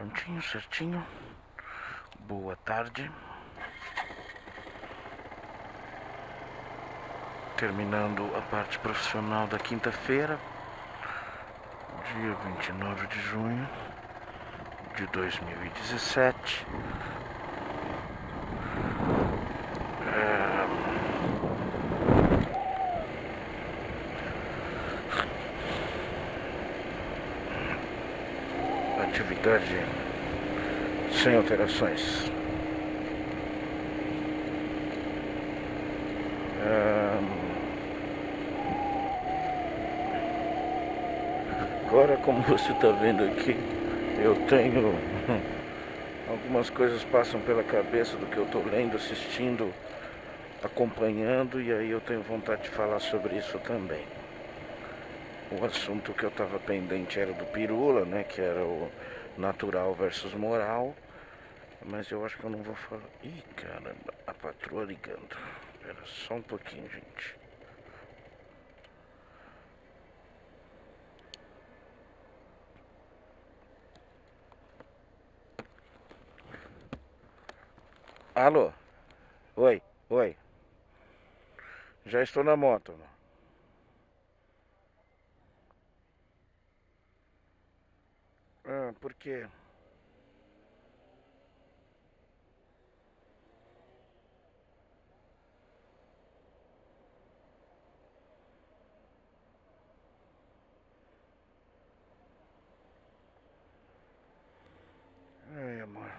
Prontinho, certinho. Boa tarde. Terminando a parte profissional da quinta-feira, dia 29 de junho de 2017. Atividade sem alterações. Agora, como você está vendo aqui, eu tenho algumas coisas passam pela cabeça do que eu estou lendo, assistindo, acompanhando, e aí eu tenho vontade de falar sobre isso também. O assunto que eu estava pendente era do Pirula, né, que era o natural versus moral, mas eu acho que eu não vou falar. Ih, caramba, a patroa ligando. Espera só um pouquinho, gente. Alô? Oi, oi. Já estou na moto. Por quê? Ai, amor.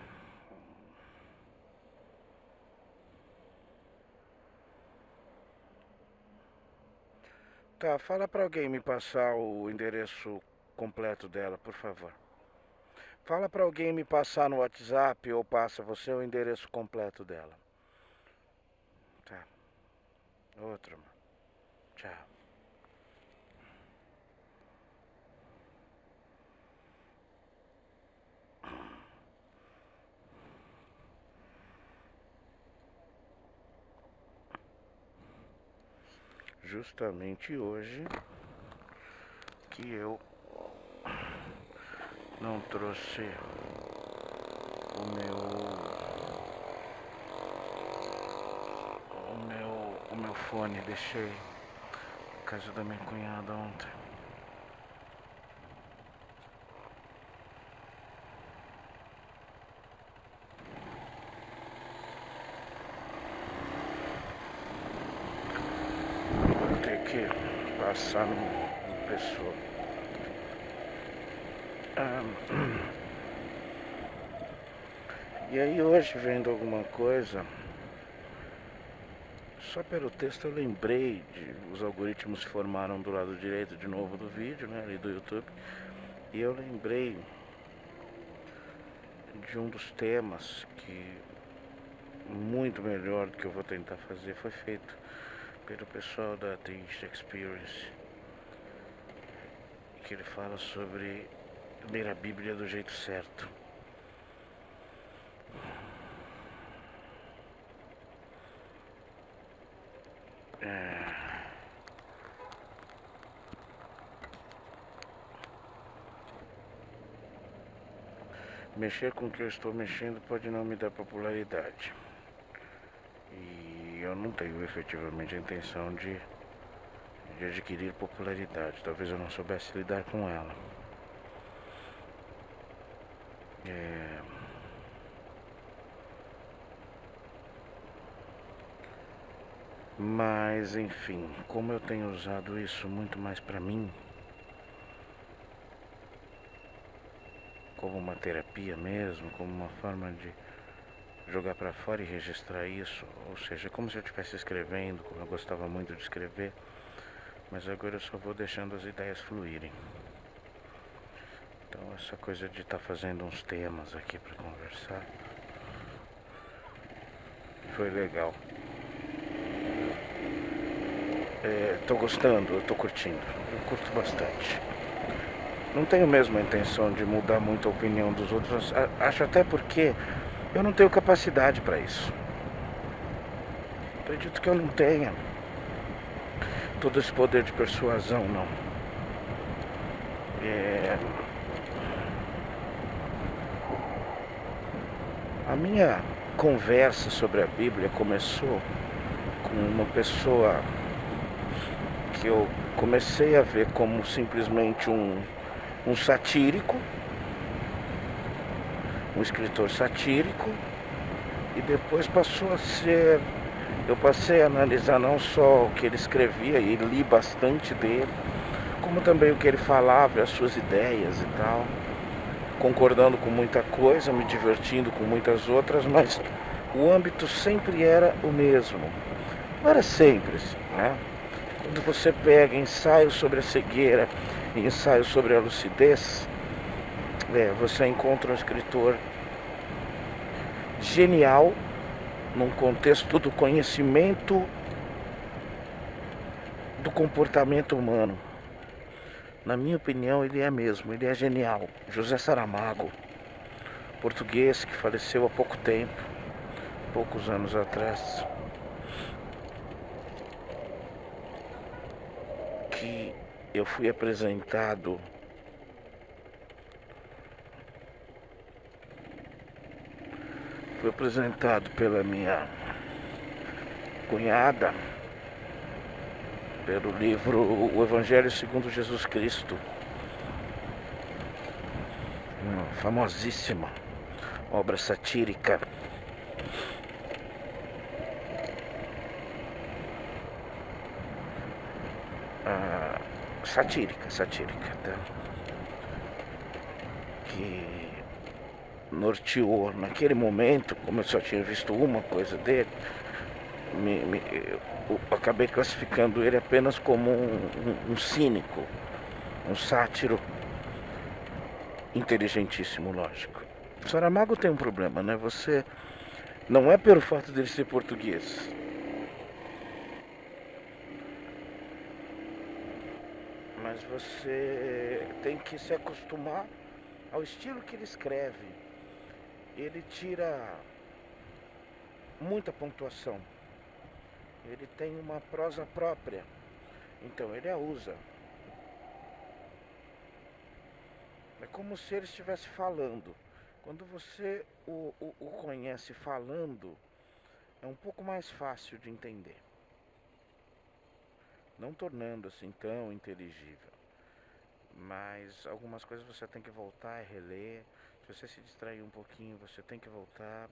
Tá, fala pra alguém me passar o endereço completo dela, por favor. Fala pra alguém me passar no WhatsApp ou passa você o endereço completo dela. Tá. Outro, mano. Tchau. Justamente hoje que eu não trouxe o meu fone, deixei na casa da minha cunhada ontem. Vou ter que passar no pessoa. E aí hoje, vendo alguma coisa, só pelo texto eu lembrei os algoritmos se formaram do lado direito de novo do vídeo, né, ali do YouTube, e eu lembrei de um dos temas que muito melhor do que eu vou tentar fazer foi feito pelo pessoal da Theist Experience, que ele fala sobre ler a Bíblia do jeito certo. Mexer com o que eu estou mexendo pode não me dar popularidade. E eu não tenho efetivamente a intenção de adquirir popularidade. Talvez eu não soubesse lidar com ela. Mas, enfim, como eu tenho usado isso muito mais pra mim, como uma terapia mesmo, como uma forma de jogar pra fora e registrar isso, ou seja, como se eu estivesse escrevendo, como eu gostava muito de escrever, mas agora eu só vou deixando as ideias fluírem. Então essa coisa de estar fazendo uns temas aqui pra conversar foi legal. Tô gostando, eu tô curtindo, eu curto bastante. Não tenho mesmo a intenção de mudar muito a opinião dos outros, acho até porque eu não tenho capacidade para isso. Acredito que eu não tenha todo esse poder de persuasão, não. A minha conversa sobre a Bíblia começou com uma pessoa que eu comecei a ver como simplesmente um satírico, um escritor satírico, e depois passou a ser... Eu passei a analisar não só o que ele escrevia, e li bastante dele, como também o que ele falava, as suas ideias e tal, concordando com muita coisa, me divertindo com muitas outras, mas o âmbito sempre era o mesmo. Não era sempre, né? Quando você pega ensaio sobre a cegueira e ensaio sobre a lucidez, você encontra um escritor genial num contexto do conhecimento do comportamento humano. Na minha opinião, ele é mesmo, ele é genial. José Saramago, português que faleceu há pouco tempo, poucos anos atrás, que eu fui apresentado pela minha cunhada, pelo livro O Evangelho segundo Jesus Cristo, uma famosíssima obra satírica. Satírica, tá? Que norteou naquele momento, como eu só tinha visto uma coisa dele, eu acabei classificando ele apenas como um cínico, um sátiro inteligentíssimo, lógico. Saramago tem um problema, né? Você não é pelo fato dele ser português, mas você tem que se acostumar ao estilo que ele escreve. Ele tira muita pontuação. Ele tem uma prosa própria, então ele a usa. É como se ele estivesse falando. Quando você o conhece falando, é um pouco mais fácil de entender, não tornando assim tão inteligível. Mas algumas coisas você tem que voltar e reler. Se você se distrair um pouquinho, você tem que voltar.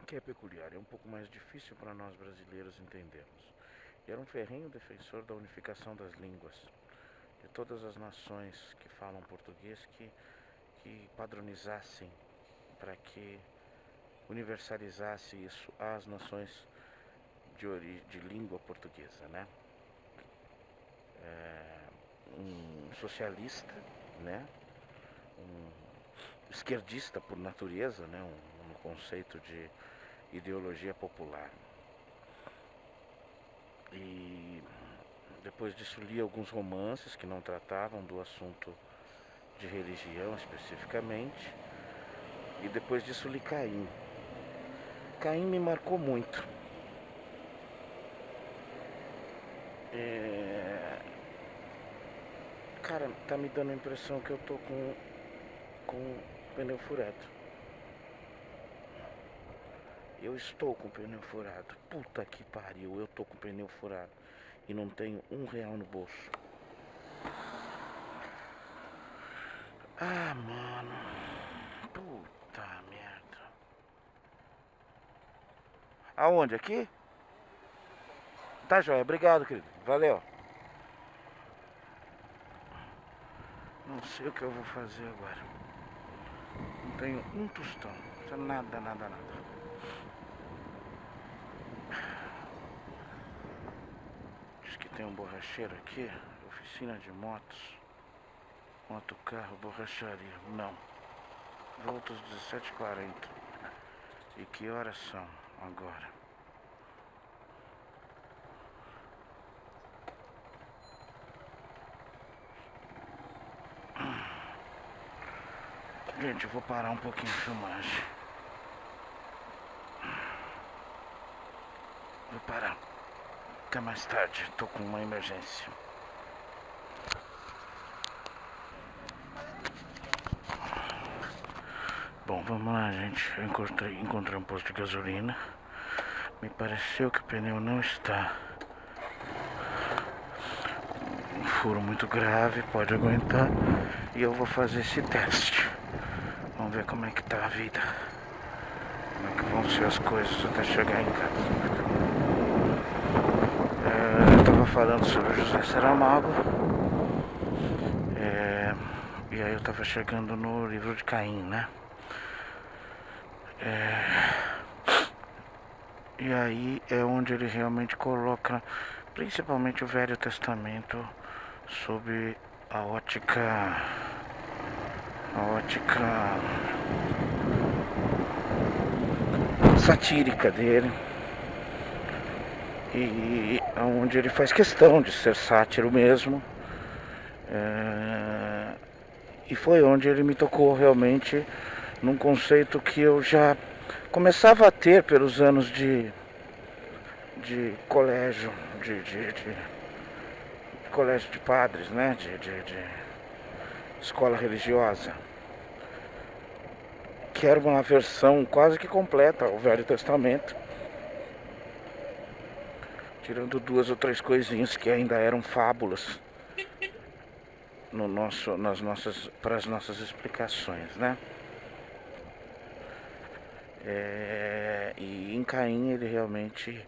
Que é peculiar, é um pouco mais difícil para nós brasileiros entendermos. E era um ferrenho defensor da unificação das línguas, de todas as nações que falam português que padronizassem, para que universalizasse isso às nações de língua portuguesa, né? Um socialista, né? Um esquerdista por natureza, né? Um conceito de ideologia popular. E depois disso li alguns romances que não tratavam do assunto de religião especificamente, e depois disso li Caim. Caim me marcou muito. Cara, tá me dando a impressão que eu tô com pneu furado. Eu estou com o pneu furado. Puta que pariu, eu tô com o pneu furado e não tenho R$1 no bolso. Ah, mano. Puta merda. Aonde? Aqui? Tá joia, obrigado, querido. Valeu. Não sei o que eu vou fazer agora. Não tenho um tostão. Nada. Tem um borracheiro aqui, oficina de motos, motocarro, borracharia. Não, volta às 17h40. E que horas são agora? Gente, eu vou parar um pouquinho a filmagem. Vou parar. Até mais tarde, tô com uma emergência. Bom, vamos lá, gente. Eu encontrei um posto de gasolina. Me pareceu que o pneu não está um furo muito grave, pode aguentar. E eu vou fazer esse teste. Vamos ver como é que tá a vida. Como é que vão ser as coisas até chegar em casa. Eu tava falando sobre José Saramago. E aí eu tava chegando no livro de Caim, né? E aí é onde ele realmente coloca principalmente o Velho Testamento sob a ótica satírica dele, e onde ele faz questão de ser sátiro mesmo. E foi onde ele me tocou realmente num conceito que eu já começava a ter pelos anos de colégio, de colégio de padres, né? De escola religiosa, que era uma versão quase que completa ao Velho Testamento, tirando 2 ou 3 coisinhas que ainda eram fábulas para as nossas explicações, né? E em Caim ele realmente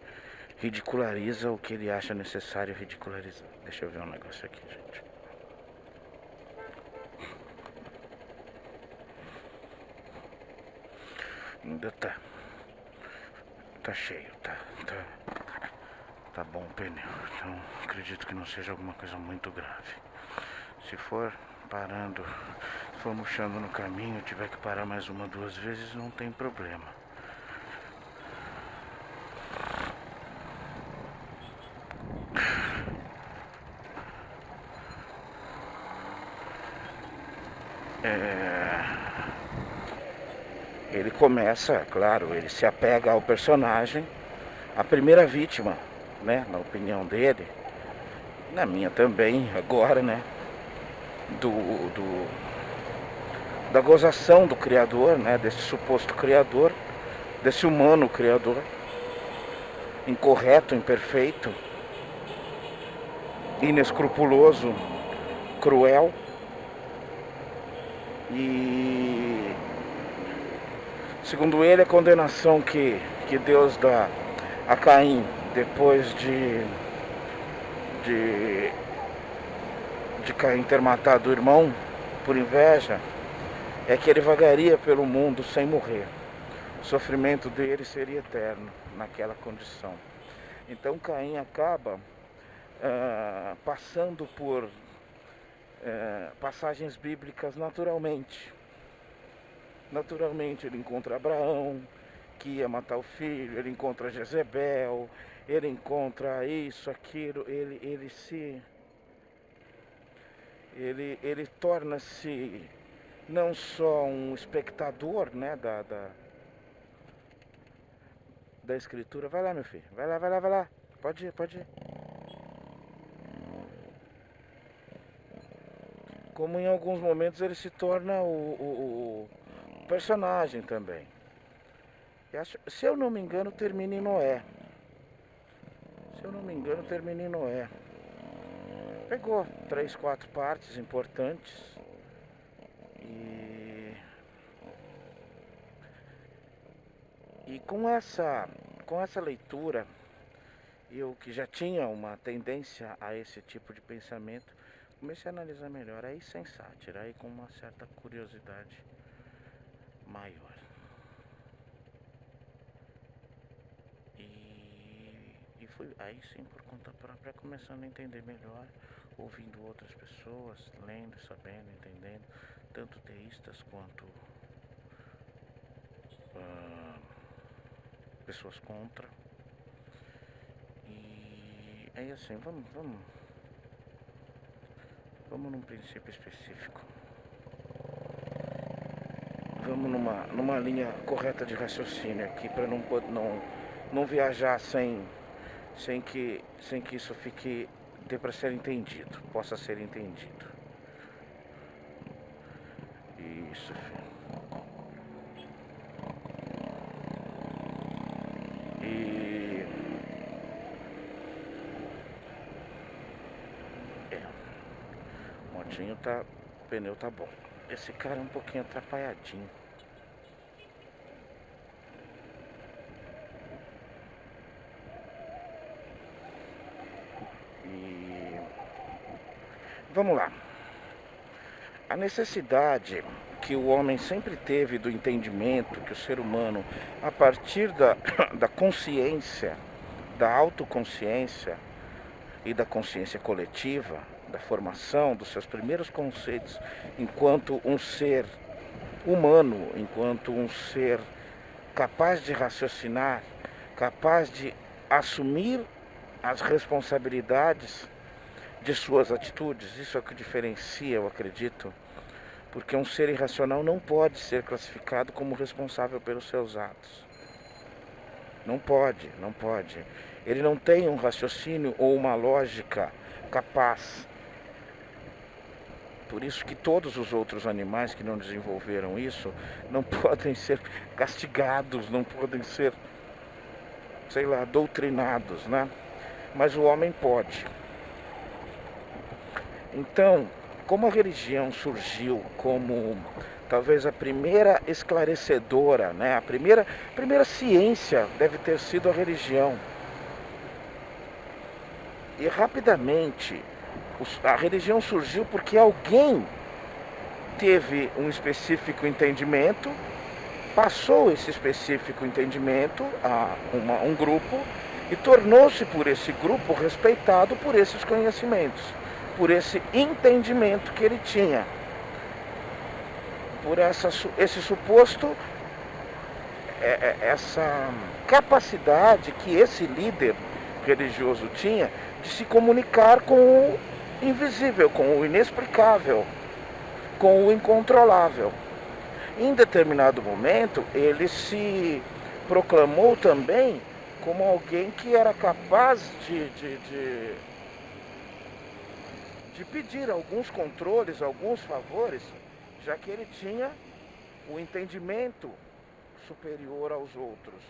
ridiculariza o que ele acha necessário ridicularizar. Deixa eu ver um negócio aqui, gente. Ainda tá cheio, tá bom o pneu. Então acredito que não seja alguma coisa muito grave. Se for parando, se for murchando no caminho, tiver que parar mais 1 ou 2 vezes, não tem problema. Ele começa, claro, ele se apega ao personagem, a primeira vítima, né, na opinião dele, na minha também, agora, né, da gozação do criador, né, desse suposto criador, desse humano criador, incorreto, imperfeito, inescrupuloso, cruel. E segundo ele, a condenação que Deus dá a Caim depois de Caim ter matado o irmão por inveja é que ele vagaria pelo mundo sem morrer. O sofrimento dele seria eterno naquela condição. Então Caim acaba passando por passagens bíblicas naturalmente. Naturalmente ele encontra Abraão, que ia matar o filho, ele encontra Jezebel, ele encontra isso, aquilo, ele torna-se não só um espectador, né, da escritura. Vai lá, meu filho, vai lá, pode ir. Como em alguns momentos ele se torna o personagem também. Se eu não me engano, termina em Noé. Pegou 3, 4 partes importantes e com essa leitura, eu que já tinha uma tendência a esse tipo de pensamento, comecei a analisar melhor, aí sem sátira, aí com uma certa curiosidade maior. E fui aí sim, por conta própria, começando a entender melhor, ouvindo outras pessoas, lendo, sabendo, entendendo, tanto teístas quanto pessoas contra. E aí assim, vamos num princípio específico. Vamos numa linha correta de raciocínio aqui, para não viajar sem que isso dê para ser entendido, possa ser entendido. Isso, filho. certinho, tá, o pneu tá bom. Esse cara é um pouquinho atrapalhadinho. E vamos lá. A necessidade que o homem sempre teve do entendimento que o ser humano, a partir da consciência, da autoconsciência e da consciência coletiva, da formação dos seus primeiros conceitos enquanto um ser humano, enquanto um ser capaz de raciocinar, capaz de assumir as responsabilidades de suas atitudes. Isso é o que diferencia, eu acredito, porque um ser irracional não pode ser classificado como responsável pelos seus atos. Não pode, não pode. Ele não tem um raciocínio ou uma lógica capaz. Por isso que todos os outros animais que não desenvolveram isso não podem ser castigados, não podem ser, sei lá, doutrinados, né? Mas o homem pode. Então, como a religião surgiu como talvez a primeira esclarecedora, né? A primeira ciência deve ter sido a religião. E rapidamente a religião surgiu porque alguém teve um específico entendimento, passou esse específico entendimento a um grupo e tornou-se por esse grupo respeitado por esses conhecimentos, por esse entendimento que ele tinha, por esse suposto, essa capacidade que esse líder religioso tinha de se comunicar com o invisível, com o inexplicável, com o incontrolável. Em determinado momento, ele se proclamou também como alguém que era capaz de pedir alguns controles, alguns favores, já que ele tinha o entendimento superior aos outros.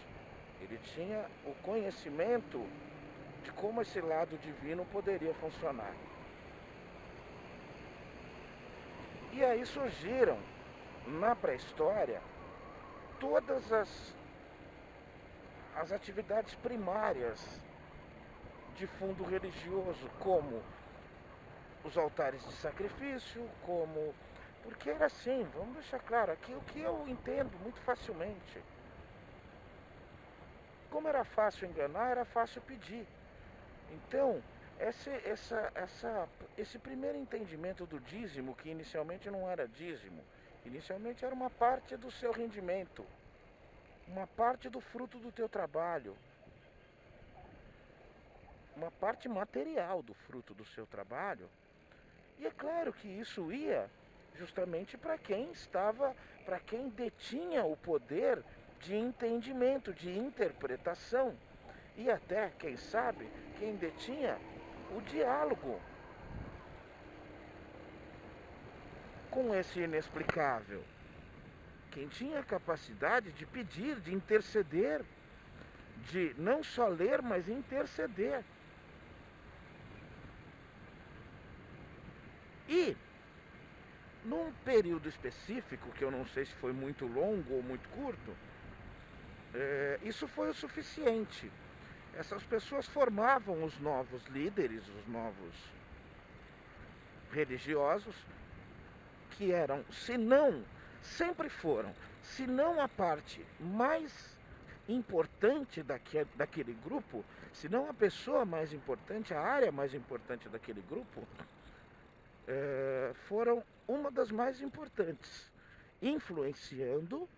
Ele tinha o conhecimento de como esse lado divino poderia funcionar. E aí surgiram, na pré-história, todas as atividades primárias de fundo religioso, como os altares de sacrifício, como... Porque era assim, vamos deixar claro aqui o que eu entendo muito facilmente. Como era fácil enganar, era fácil pedir. Então, esse primeiro entendimento do dízimo, que inicialmente não era dízimo, inicialmente era uma parte do seu rendimento, uma parte do fruto do teu trabalho, uma parte material do fruto do seu trabalho. E é claro que isso ia justamente para quem detinha o poder de entendimento, de interpretação, e até, quem sabe, quem detinha o diálogo com esse inexplicável, quem tinha a capacidade de pedir, de interceder, de não só ler, mas interceder. E num período específico, que eu não sei se foi muito longo ou muito curto, isso foi o suficiente. Essas pessoas formavam os novos líderes, os novos religiosos, que eram, se não, sempre foram, se não a parte mais importante daquele grupo, se não a pessoa mais importante, a área mais importante daquele grupo, foram uma das mais importantes, influenciando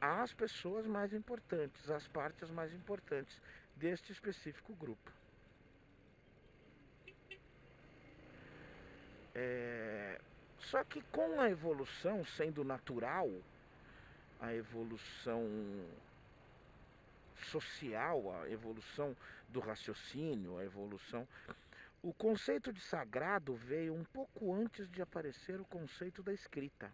as pessoas mais importantes, as partes mais importantes deste específico grupo. Só que com a evolução sendo natural, a evolução social, a evolução do raciocínio, a evolução... O conceito de sagrado veio um pouco antes de aparecer o conceito da escrita.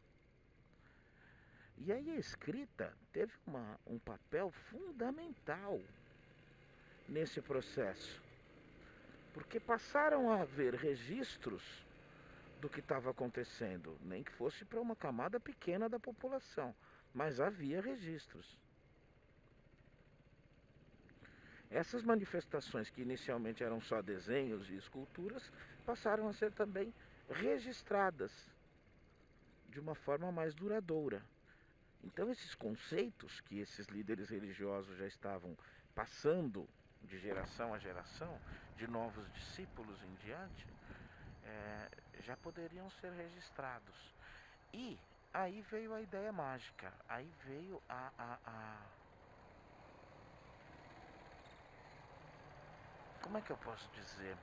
E aí a escrita teve um papel fundamental nesse processo. Porque passaram a haver registros do que estava acontecendo, nem que fosse para uma camada pequena da população, mas havia registros. Essas manifestações, que inicialmente eram só desenhos e esculturas, passaram a ser também registradas de uma forma mais duradoura. Então esses conceitos que esses líderes religiosos já estavam passando de geração a geração, de novos discípulos em diante, já poderiam ser registrados. E aí veio a ideia mágica, aí veio como é que eu posso dizer?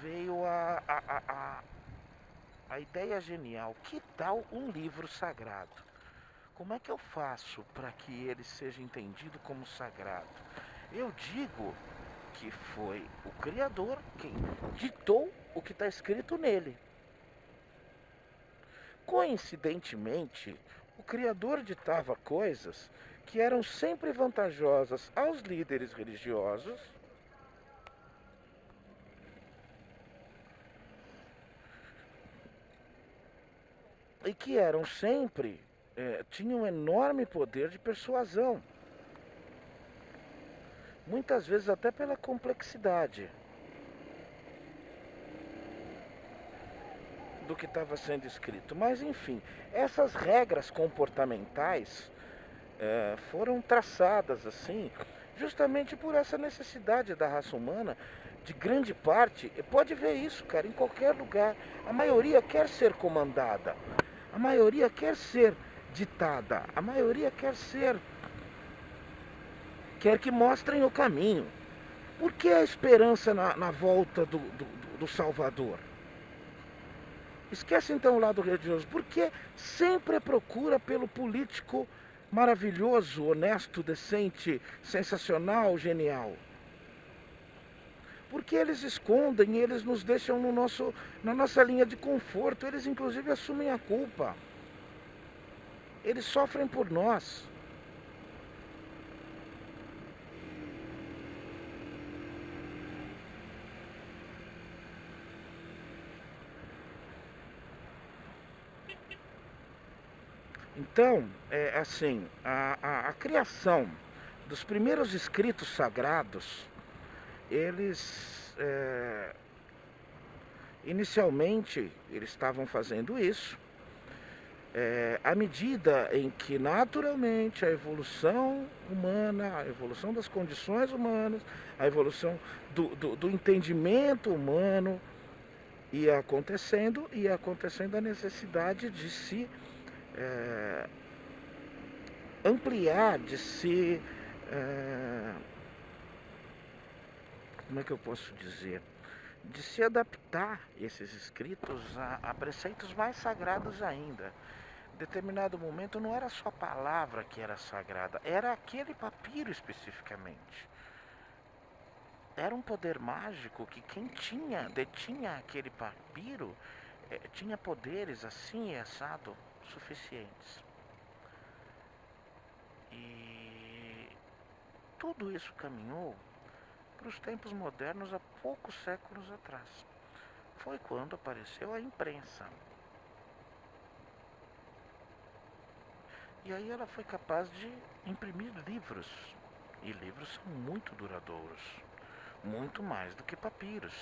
Veio a ideia genial. Que tal um livro sagrado? Como é que eu faço para que ele seja entendido como sagrado? Eu digo que foi o Criador quem ditou o que está escrito nele. Coincidentemente, o Criador ditava coisas que eram sempre vantajosas aos líderes religiosos e que eram sempre, tinham um enorme poder de persuasão. Muitas vezes até pela complexidade do que estava sendo escrito. Mas enfim, essas regras comportamentais foram traçadas assim, justamente por essa necessidade da raça humana, de grande parte. Pode ver isso, cara, em qualquer lugar. A maioria quer ser comandada, a maioria quer ser ditada, a maioria quer que mostrem o caminho. Por que a esperança na volta do Salvador? Esquece então o lado religioso. Por que sempre a procura pelo político maravilhoso, honesto, decente, sensacional, genial? Porque eles escondem, eles nos deixam na nossa linha de conforto. Eles inclusive assumem a culpa. Eles sofrem por nós. Então, assim, a criação dos primeiros escritos sagrados, eles, inicialmente, eles estavam fazendo isso, à medida em que, naturalmente, a evolução humana, a evolução das condições humanas, a evolução do entendimento humano ia acontecendo a necessidade de se ampliar, de se, como é que eu posso dizer, de se adaptar esses escritos a preceitos mais sagrados ainda. Em determinado momento não era só a palavra que era sagrada, era aquele papiro especificamente. Era um poder mágico que quem detinha aquele papiro tinha poderes assim e assado suficientes. E tudo isso caminhou para os tempos modernos há poucos séculos atrás. Foi quando apareceu a imprensa. E aí ela foi capaz de imprimir livros. E livros são muito duradouros. Muito mais do que papiros.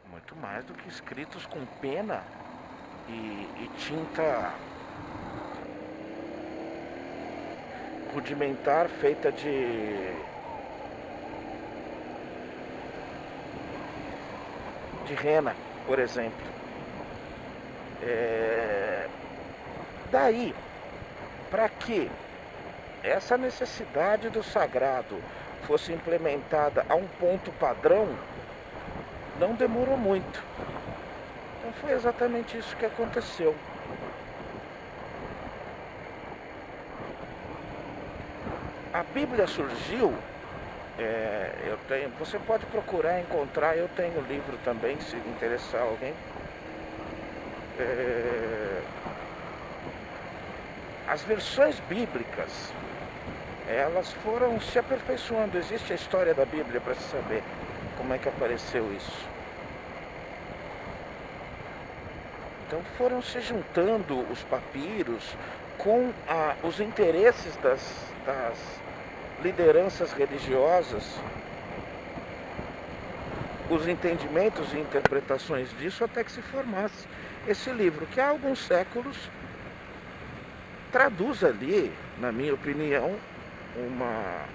Muito mais do que escritos com pena e tinta rudimentar feita de rena, por exemplo. Daí, para que essa necessidade do sagrado fosse implementada a um ponto padrão, não demorou muito. Então foi exatamente isso que aconteceu. A Bíblia surgiu, você pode procurar encontrar, eu tenho o livro também, se interessar alguém. As versões bíblicas, elas foram se aperfeiçoando. Existe a história da Bíblia para se saber como é que apareceu isso. Então foram se juntando os papiros com os interesses das lideranças religiosas, os entendimentos e interpretações disso, até que se formasse esse livro, que há alguns séculos traduz ali, na minha opinião, uma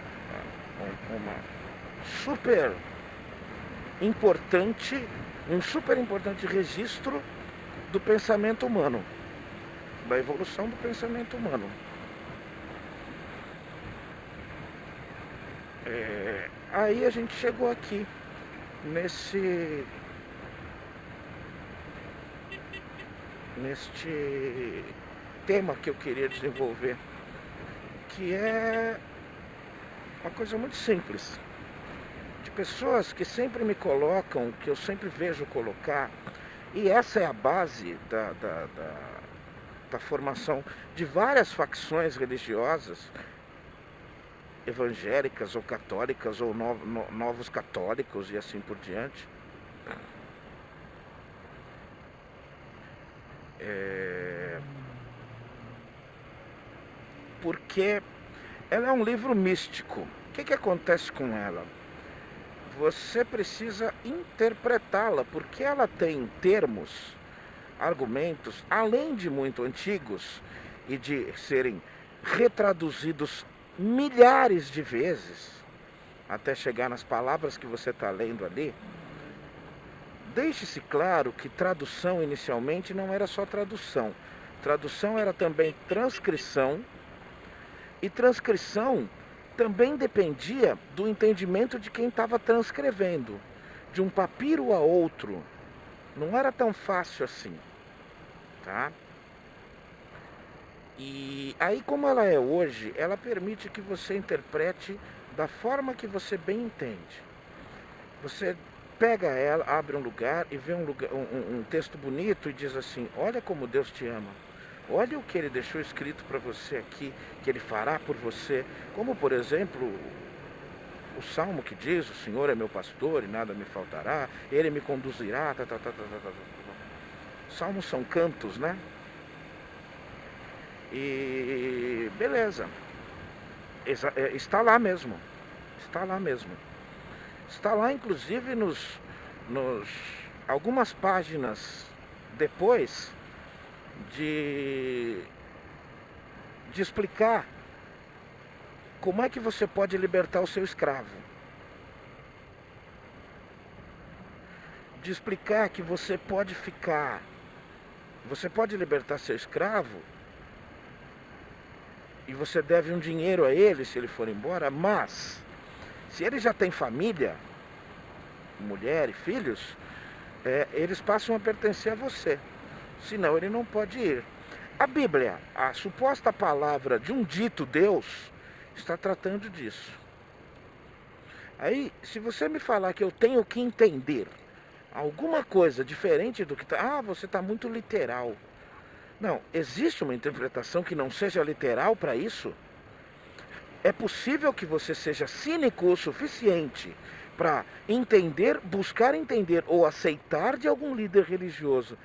super importante, um super importante registro do pensamento humano, da evolução do pensamento humano. Aí a gente chegou aqui, neste tema que eu queria desenvolver, que é uma coisa muito simples, de pessoas que sempre me colocam, que eu sempre vejo colocar, e essa é a base da formação de várias facções religiosas, evangélicas ou católicas, ou novos católicos e assim por diante. Porque ela é um livro místico. O que acontece com ela? Você precisa interpretá-la, porque ela tem termos, argumentos, além de muito antigos e de serem retraduzidos milhares de vezes, até chegar nas palavras que você está lendo ali. Deixe-se claro que tradução inicialmente não era só tradução. Tradução era também transcrição, e transcrição também dependia do entendimento de quem estava transcrevendo, de um papiro a outro. Não era tão fácil assim, tá? E aí, como ela é hoje, ela permite que você interprete da forma que você bem entende. Você pega ela, abre um lugar e vê um texto bonito e diz assim: olha como Deus te ama. Olha o que Ele deixou escrito para você aqui, que Ele fará por você. Como, por exemplo, o Salmo que diz: o Senhor é meu pastor e nada me faltará, Ele me conduzirá, Salmos são cantos, né? E beleza, está lá mesmo, está lá mesmo. Está lá, inclusive, algumas páginas depois de explicar como é que você pode libertar o seu escravo. De explicar que você pode libertar seu escravo, e você deve um dinheiro a ele se ele for embora, mas se ele já tem família, mulher e filhos, eles passam a pertencer a você. Senão ele não pode ir. A Bíblia, a suposta palavra de um dito Deus, está tratando disso. Aí, se você me falar que eu tenho que entender alguma coisa diferente do que está... você está muito literal. Não, existe uma interpretação que não seja literal para isso? É possível que você seja cínico o suficiente para entender, buscar entender ou aceitar de algum líder religioso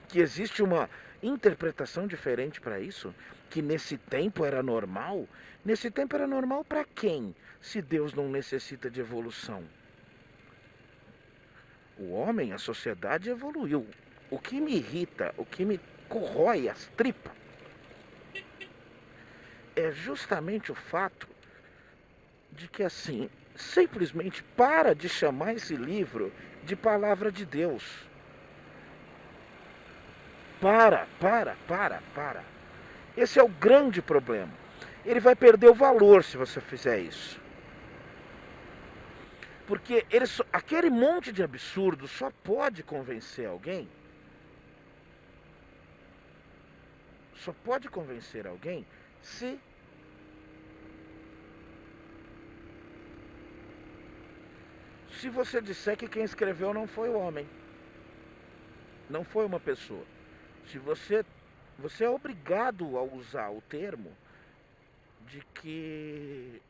que existe uma interpretação diferente para isso? Que nesse tempo era normal? Nesse tempo era normal para quem, se Deus não necessita de evolução? O homem, a sociedade evoluiu. O que me irrita, o que me corrói as tripas, é justamente o fato de que, assim, simplesmente para de chamar esse livro de palavra de Deus. Para. Esse é o grande problema. Ele vai perder o valor se você fizer isso. Porque aquele monte de absurdo só pode convencer alguém. Só pode convencer alguém se você disser que quem escreveu não foi o homem, não foi uma pessoa. Se você é obrigado a usar o termo de que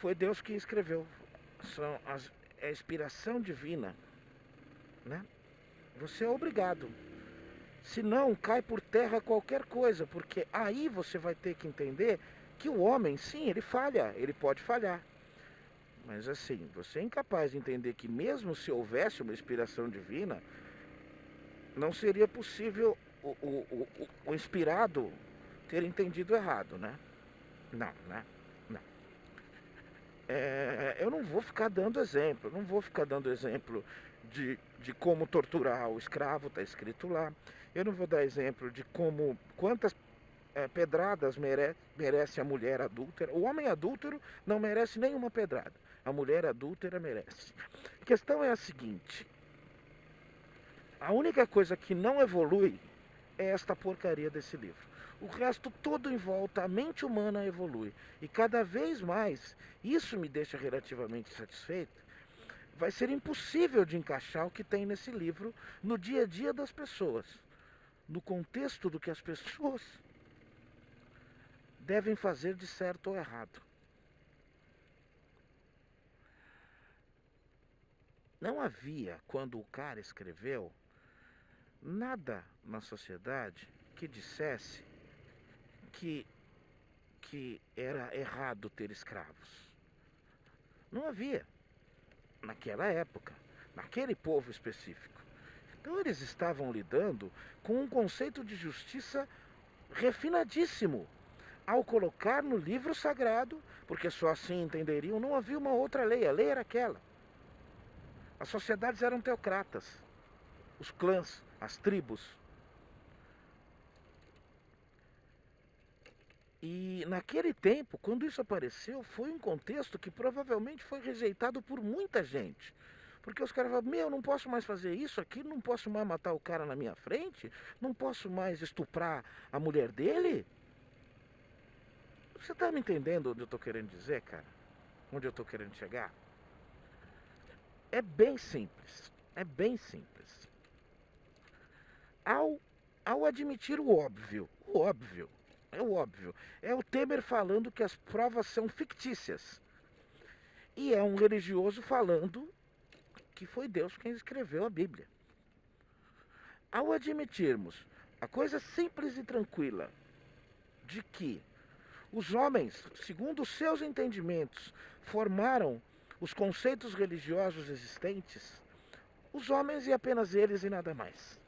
foi Deus que escreveu. É a inspiração divina, né? Você é obrigado. Senão cai por terra qualquer coisa, porque aí você vai ter que entender que o homem, sim, ele falha, ele pode falhar. Mas assim, você é incapaz de entender que mesmo se houvesse uma inspiração divina, não seria possível o inspirado ter entendido errado, né? Não, né? Não. Eu não vou ficar dando exemplo, de como torturar o escravo, está escrito lá. Eu não vou dar exemplo de quantas pedradas merece a mulher adúltera. O homem adúltero não merece nenhuma pedrada. A mulher adúltera merece. A questão é a seguinte: a única coisa que não evolui é esta porcaria desse livro. O resto todo em volta, a mente humana evolui. E cada vez mais, isso me deixa relativamente satisfeito. Vai ser impossível de encaixar o que tem nesse livro no dia a dia das pessoas, no contexto do que as pessoas devem fazer de certo ou errado. Não havia, quando o cara escreveu, nada na sociedade que dissesse que era errado ter escravos. Não havia, naquela época, naquele povo específico. Então eles estavam lidando com um conceito de justiça refinadíssimo, ao colocar no livro sagrado, porque só assim entenderiam, não havia uma outra lei, a lei era aquela. As sociedades eram teocratas, os clãs, as tribos. E naquele tempo, quando isso apareceu, foi um contexto que provavelmente foi rejeitado por muita gente. Porque os caras falavam, não posso mais fazer isso aqui, não posso mais matar o cara na minha frente, não posso mais estuprar a mulher dele. Você tá me entendendo onde eu tô querendo dizer, cara? Onde eu tô querendo chegar? É bem simples, é bem simples. Ao admitir o óbvio, é o óbvio. É o Temer falando que as provas são fictícias. E é um religioso falando que foi Deus quem escreveu a Bíblia. Ao admitirmos a coisa simples e tranquila de que os homens, segundo os seus entendimentos, formaram os conceitos religiosos existentes, os homens e apenas eles e nada mais.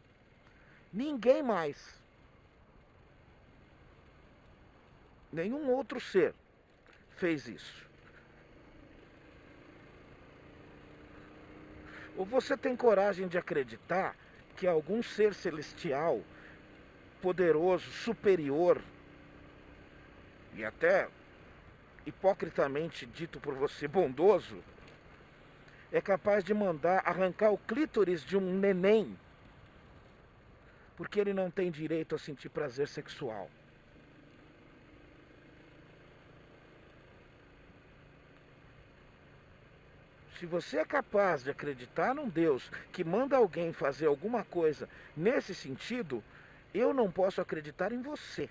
Ninguém mais. Nenhum outro ser fez isso. Ou você tem coragem de acreditar que algum ser celestial, poderoso, superior, e até hipocritamente dito por você bondoso, é capaz de mandar arrancar o clítoris de um neném, porque ele não tem direito a sentir prazer sexual? Se você é capaz de acreditar num Deus que manda alguém fazer alguma coisa nesse sentido, eu não posso acreditar em você.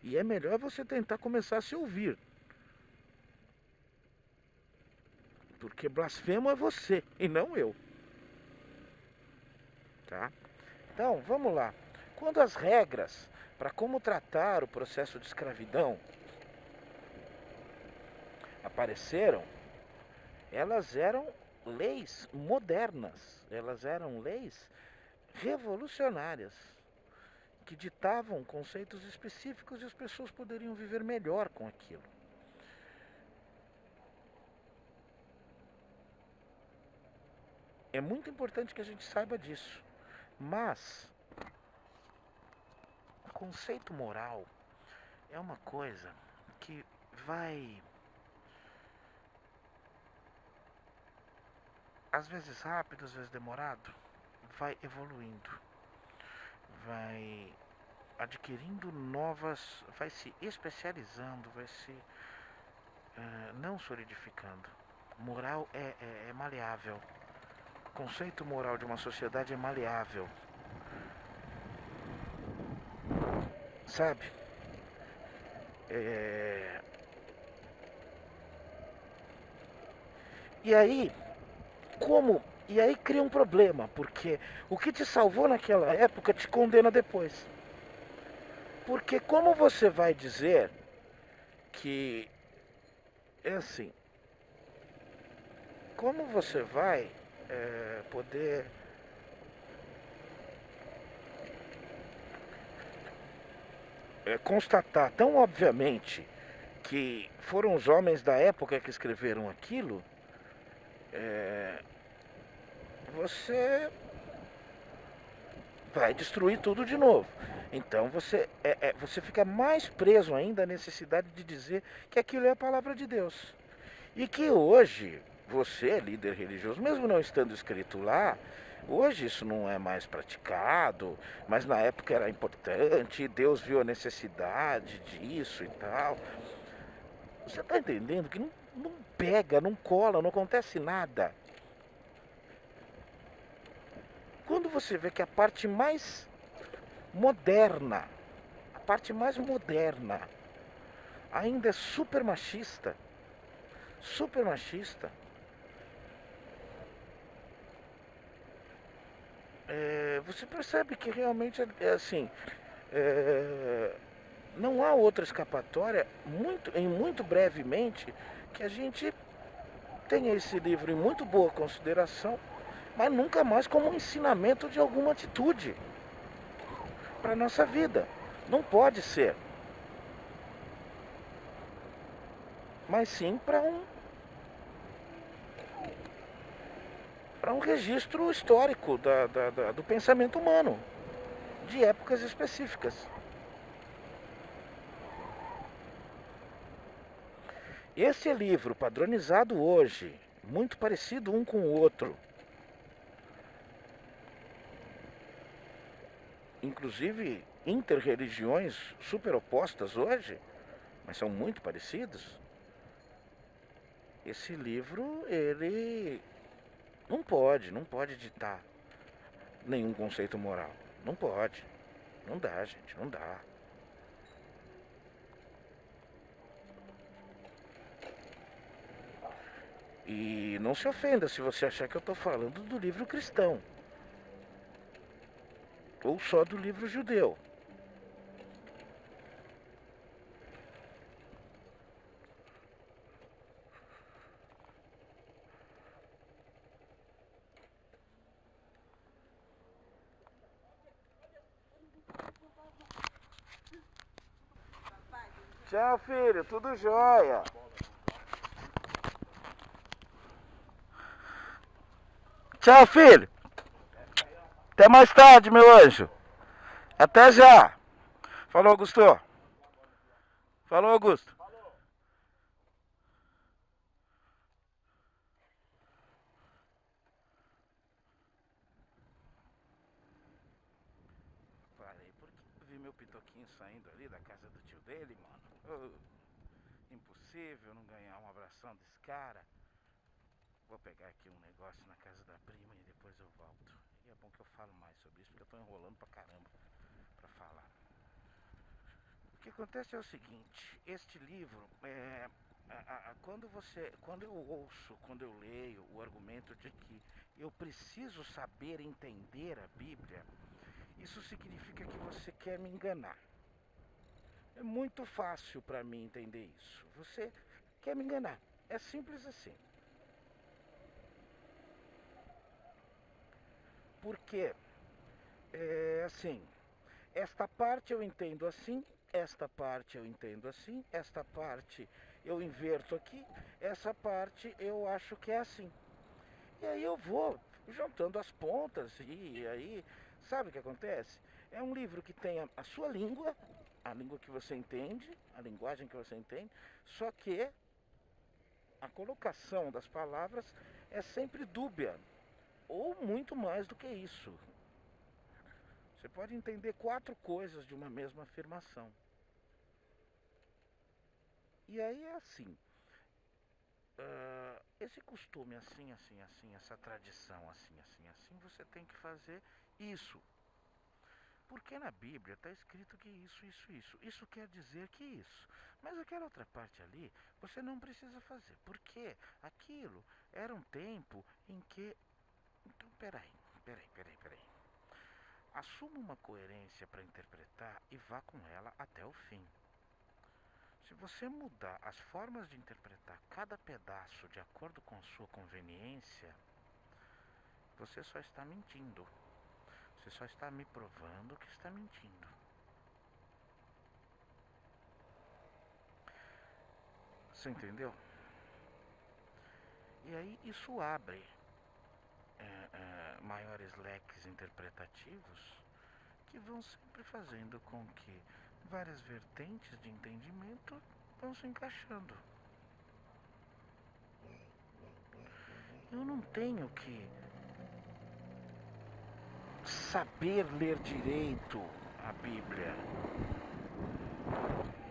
E é melhor você tentar começar a se ouvir. Porque blasfemo é você e não eu. Tá? Então, vamos lá. Quando as regras para como tratar o processo de escravidão apareceram, elas eram leis modernas, elas eram leis revolucionárias, que ditavam conceitos específicos e as pessoas poderiam viver melhor com aquilo. É muito importante que a gente saiba disso, mas o conceito moral é uma coisa que vai, às vezes rápido, às vezes demorado, vai evoluindo, vai adquirindo novas, vai se especializando, vai se não solidificando. Moral é maleável. O conceito moral de uma sociedade é maleável. Sabe? E aí, como? E aí cria um problema, porque o que te salvou naquela época te condena depois. Porque como você vai dizer que é assim, como você vai poder constatar tão obviamente que foram os homens da época que escreveram aquilo, você vai destruir tudo de novo. Então você fica mais preso ainda à necessidade de dizer que aquilo é a palavra de Deus. E que hoje, você, líder religioso, mesmo não estando escrito lá, hoje isso não é mais praticado, mas na época era importante, Deus viu a necessidade disso e tal. Você está entendendo que não pega, não cola, não acontece nada. Quando você vê que a parte mais moderna, ainda é super machista, você percebe que realmente é assim, não há outra escapatória, muito brevemente, que a gente tenha esse livro em muito boa consideração, mas nunca mais como um ensinamento de alguma atitude para a nossa vida. Não pode ser. Mas sim para um registro histórico do pensamento humano, de épocas específicas. Esse livro padronizado hoje, muito parecido um com o outro, inclusive interreligiões super opostas hoje, mas são muito parecidos. Esse livro, ele não pode ditar nenhum conceito moral. Não pode. Não dá, gente, não dá. E não se ofenda se você achar que eu estou falando do livro cristão. Ou só do livro judeu. Tchau, filho, tudo jóia. Tchau, filho. Até mais tarde, meu anjo. Até já. Falou, Augusto. Falou, Augusto. Parei porque vi meu pitoquinho saindo ali da casa do tio dele, mano. Impossível não ganhar um abração desse cara. Vou pegar aqui um negócio na casa da prima e depois eu volto. E é bom que eu falo mais sobre isso, porque eu tô enrolando pra caramba pra falar. O que acontece é o seguinte, este livro, quando eu ouço, quando eu leio o argumento de que eu preciso saber entender a Bíblia, isso significa que você quer me enganar. É muito fácil para mim entender isso. Você quer me enganar. É simples assim. Porque, assim, esta parte eu entendo assim, esta parte eu entendo assim, esta parte eu inverto aqui, essa parte eu acho que é assim. E aí eu vou juntando as pontas e aí, sabe o que acontece? É um livro que tem a sua língua, a língua que você entende, a linguagem que você entende, só que a colocação das palavras é sempre dúbia, ou muito mais do que isso. Você pode entender 4 coisas de uma mesma afirmação. E aí é assim, esse costume assim, assim, assim, essa tradição assim, assim, assim, você tem que fazer isso. porque na Bíblia está escrito que isso, isso, isso. Isso quer dizer que isso. Mas aquela outra parte ali, você não precisa fazer. Porque aquilo era um tempo em que... Então, peraí. Assuma uma coerência para interpretar e vá com ela até o fim. Se você mudar as formas de interpretar cada pedaço de acordo com a sua conveniência, você só está mentindo. Você só está me provando que está mentindo. Você entendeu? E aí isso abre maiores leques interpretativos que vão sempre fazendo com que várias vertentes de entendimento vão se encaixando. Eu não tenho que saber ler direito a Bíblia.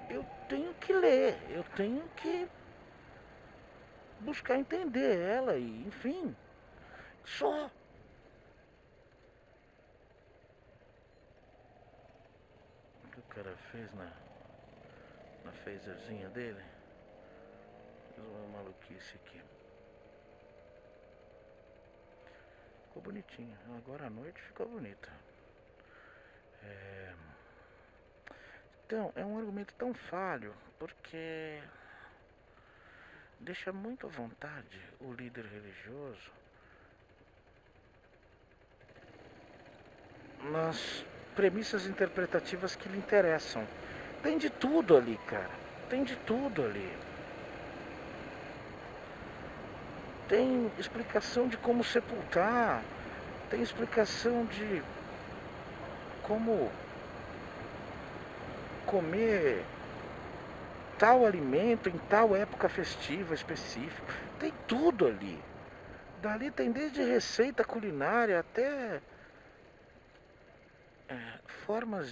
Eu tenho que ler, eu tenho que buscar entender ela e, enfim, só. O que o cara fez na phaserzinha dele? Fez uma maluquice aqui. Ficou bonitinho. Agora à noite ficou bonita. Então, é um argumento tão falho, porque deixa muito à vontade o líder religioso nas premissas interpretativas que lhe interessam. Tem de tudo ali, cara. Tem de tudo ali. Tem explicação de como sepultar. Tem explicação de como comer tal alimento em tal época festiva específica. Tem tudo ali. Dali tem desde receita culinária até formas,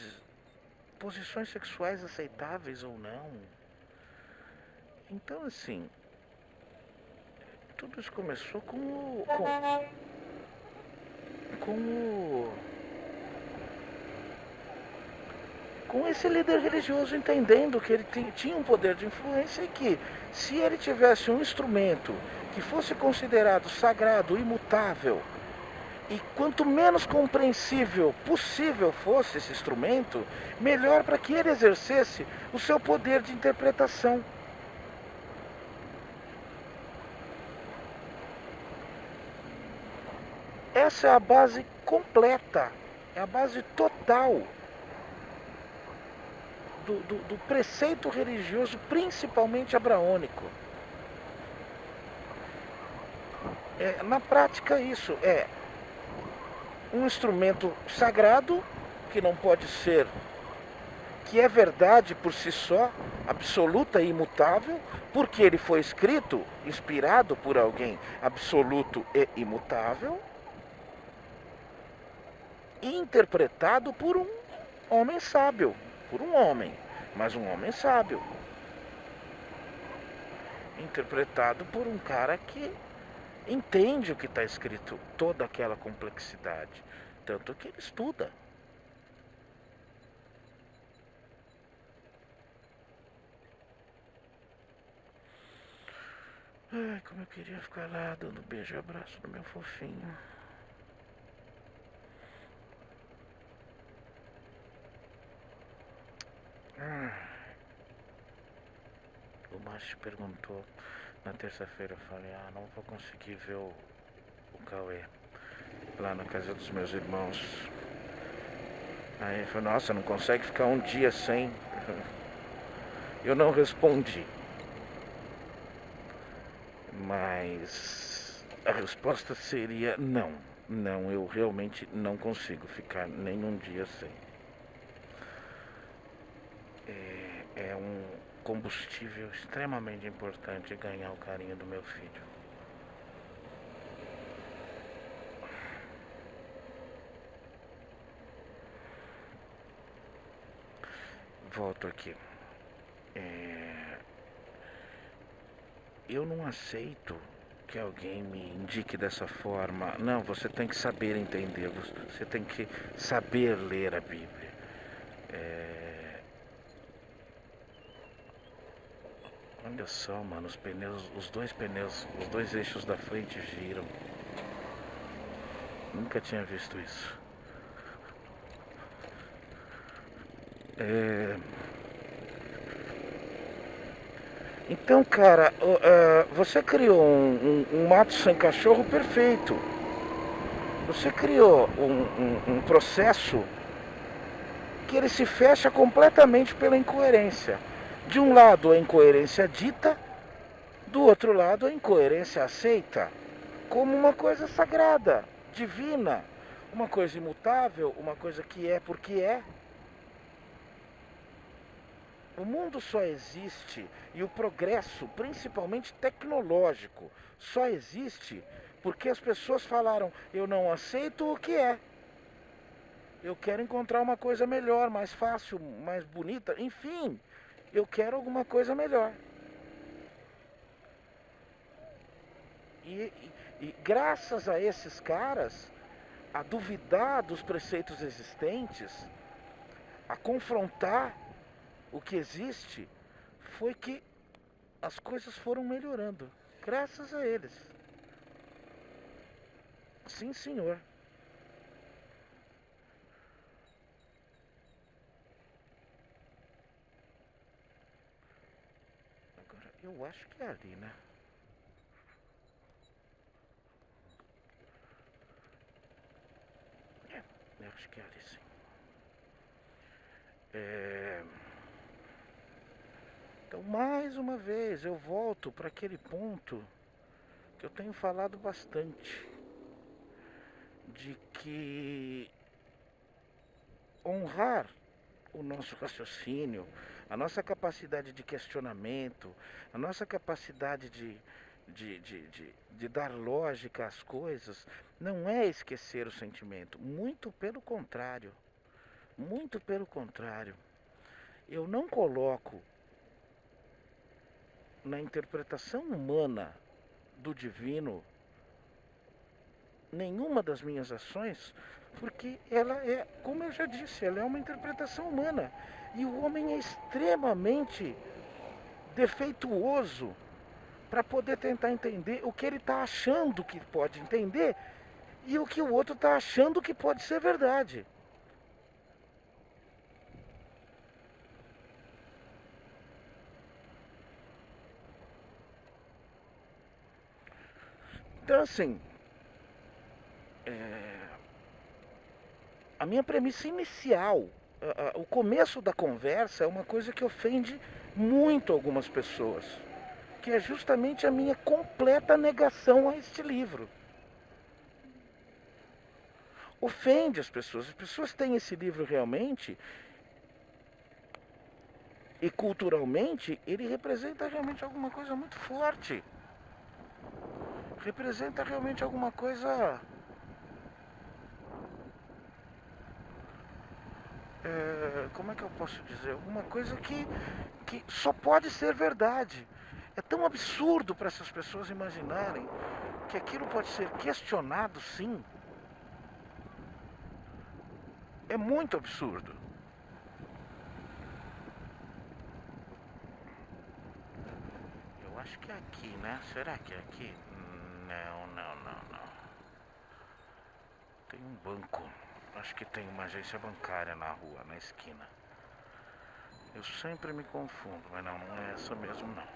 posições sexuais aceitáveis ou não. Então, assim, tudo isso começou com esse líder religioso entendendo que ele tinha um poder de influência e que, se ele tivesse um instrumento que fosse considerado sagrado, imutável, e quanto menos compreensível possível fosse esse instrumento, melhor para que ele exercesse o seu poder de interpretação. Essa é a base completa, é a base total do preceito religioso, principalmente abraônico. Na prática, isso é um instrumento sagrado que não pode ser, que é verdade por si só, absoluta e imutável, porque ele foi escrito, inspirado por alguém absoluto e imutável, e interpretado por um homem sábio, por um homem, mas um homem sábio, interpretado por um cara que entende o que está escrito, toda aquela complexidade, tanto que ele estuda. Ai, como eu queria ficar lá dando beijo e abraço no meu fofinho. O Márcio perguntou na terça-feira, eu falei, não vou conseguir ver o Cauê lá na casa dos meus irmãos. Aí ele falou, nossa, não consegue ficar um dia sem? Eu não respondi. Mas a resposta seria não. Não, eu realmente não consigo ficar nem um dia sem. É um combustível extremamente importante ganhar o carinho do meu filho. Volto aqui. Eu não aceito que alguém me indique dessa forma. Não, você tem que saber entender, você tem que saber ler a Bíblia. Olha só, mano, os pneus, os dois eixos da frente giram. Nunca tinha visto isso. Então, cara, você criou um mato sem cachorro perfeito. Você criou um processo que ele se fecha completamente pela incoerência. De um lado a incoerência dita, do outro lado a incoerência aceita como uma coisa sagrada, divina, uma coisa imutável, uma coisa que é porque é. O mundo só existe, e o progresso, principalmente tecnológico, só existe porque as pessoas falaram: eu não aceito o que é. Eu quero encontrar uma coisa melhor, mais fácil, mais bonita, enfim, eu quero alguma coisa melhor. E graças a esses caras, a duvidar dos preceitos existentes, a confrontar o que existe, foi que as coisas foram melhorando, graças a eles. Sim, senhor. Agora, eu acho que é ali, né? Eu acho que é ali, sim. Então, mais uma vez, eu volto para aquele ponto que eu tenho falado bastante, de que honrar o nosso raciocínio, a nossa capacidade de questionamento, a nossa capacidade de dar lógica às coisas, não é esquecer o sentimento, muito pelo contrário. Muito pelo contrário. Eu não coloco na interpretação humana do divino nenhuma das minhas ações, porque ela é, como eu já disse, ela é uma interpretação humana. E o homem é extremamente defeituoso para poder tentar entender o que ele está achando que pode entender e o que o outro está achando que pode ser verdade. Então, assim, a minha premissa inicial, o começo da conversa é uma coisa que ofende muito algumas pessoas, que é justamente a minha completa negação a este livro. Ofende as pessoas têm esse livro realmente, e culturalmente ele representa realmente alguma coisa muito forte. Representa realmente alguma coisa... como é que eu posso dizer? Alguma coisa que só pode ser verdade. É tão absurdo para essas pessoas imaginarem que aquilo pode ser questionado, sim. É muito absurdo. Eu acho que é aqui, né? Será que é aqui? Não. Tem um banco. Acho que tem uma agência bancária na rua, na esquina. Eu sempre me confundo, mas não é essa mesmo, não.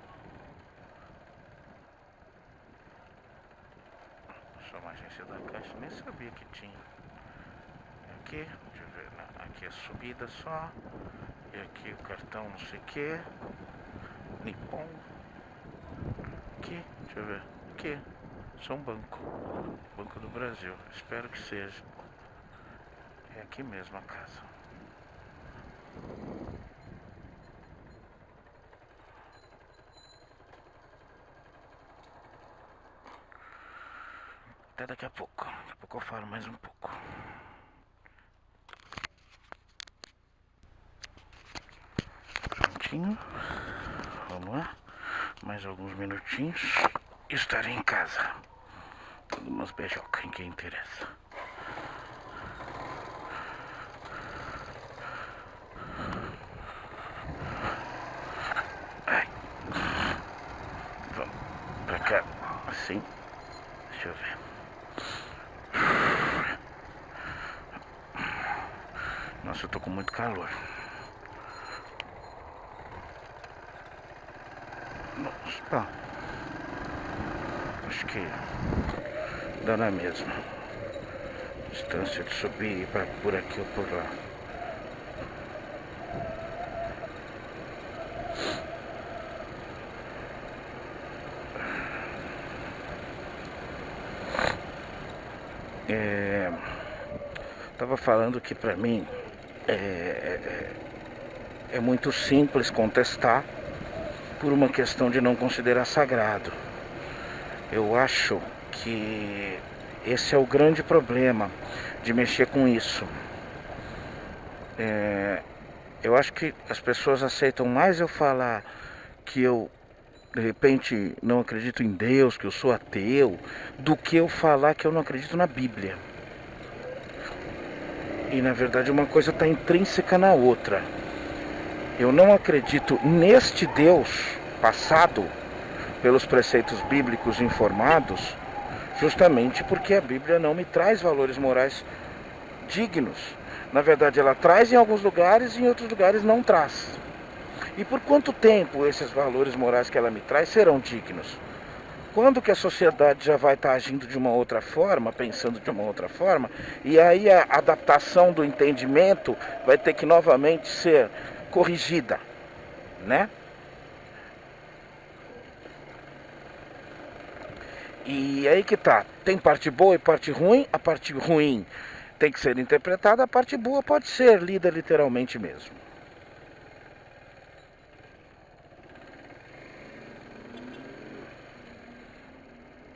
Só uma agência da Caixa, nem sabia que tinha. Aqui, deixa eu ver, aqui é subida só. E aqui o cartão não sei o que. Nippon. Aqui, deixa eu ver. Aqui, só um banco. Banco do Brasil, espero que seja. É aqui mesmo a casa. Até daqui a pouco. Daqui a pouco eu falo mais um pouco. Prontinho. Vamos lá. Mais alguns minutinhos. estarei em casa. Umas beijocas em quem interessa. Ai. Vamos pra cá. Assim. Deixa eu ver. Nossa, eu tô com muito calor. Nossa, tá. Acho que dá na mesma distância de subir pra por aqui ou por lá. Tava falando que pra mim é muito simples contestar por uma questão de não considerar sagrado. Eu acho que esse é o grande problema de mexer com isso. Eu acho que as pessoas aceitam mais eu falar que eu, de repente, não acredito em Deus, que eu sou ateu, do que eu falar que eu não acredito na Bíblia. E na verdade uma coisa está intrínseca na outra. Eu não acredito neste Deus passado pelos preceitos bíblicos informados, justamente porque a Bíblia não me traz valores morais dignos. Na verdade ela traz em alguns lugares e em outros lugares não traz. E por quanto tempo esses valores morais que ela me traz serão dignos? Quando que a sociedade já vai estar agindo de uma outra forma, pensando de uma outra forma, e aí a adaptação do entendimento vai ter que novamente ser corrigida, né? E aí que tá, tem parte boa e parte ruim, a parte ruim tem que ser interpretada, a parte boa pode ser lida literalmente mesmo.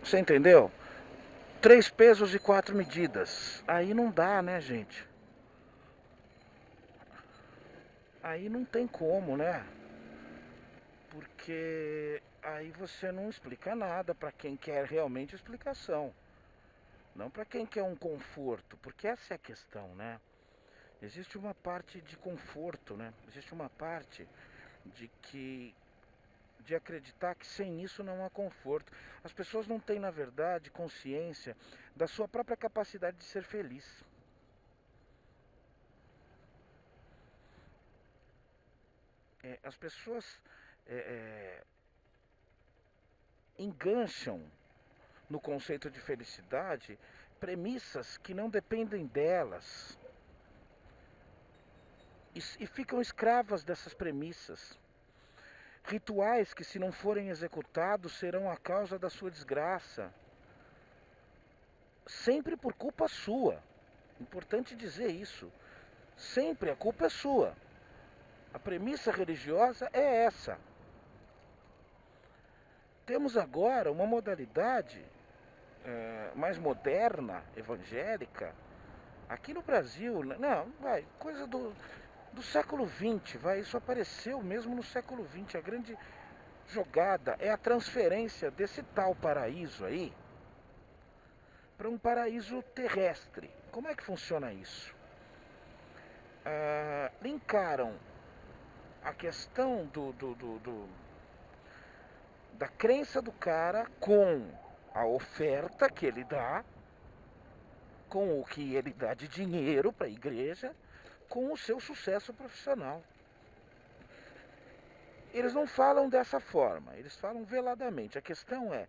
Você entendeu? 3 pesos e 4 medidas. Aí não dá, né, gente? Aí não tem como, né? Porque aí você não explica nada para quem quer realmente explicação. Não para quem quer um conforto, porque essa é a questão, né? Existe uma parte de conforto, né? Existe uma parte de acreditar que sem isso não há conforto. As pessoas não têm, na verdade, consciência da sua própria capacidade de ser feliz. As pessoas engancham no conceito de felicidade premissas que não dependem delas e ficam escravas dessas premissas. Rituais que, se não forem executados, serão a causa da sua desgraça. Sempre por culpa sua. Importante dizer isso. Sempre a culpa é sua. A premissa religiosa é essa. Temos agora uma modalidade mais moderna, evangélica, aqui no Brasil, não, vai, coisa do século XX, vai, isso apareceu mesmo no século XX. A grande jogada é a transferência desse tal paraíso aí para um paraíso terrestre. Como é que funciona isso? Linkaram a questão da crença do cara com a oferta que ele dá, com o que ele dá de dinheiro para a igreja, com o seu sucesso profissional. Eles não falam dessa forma, eles falam veladamente. A questão é...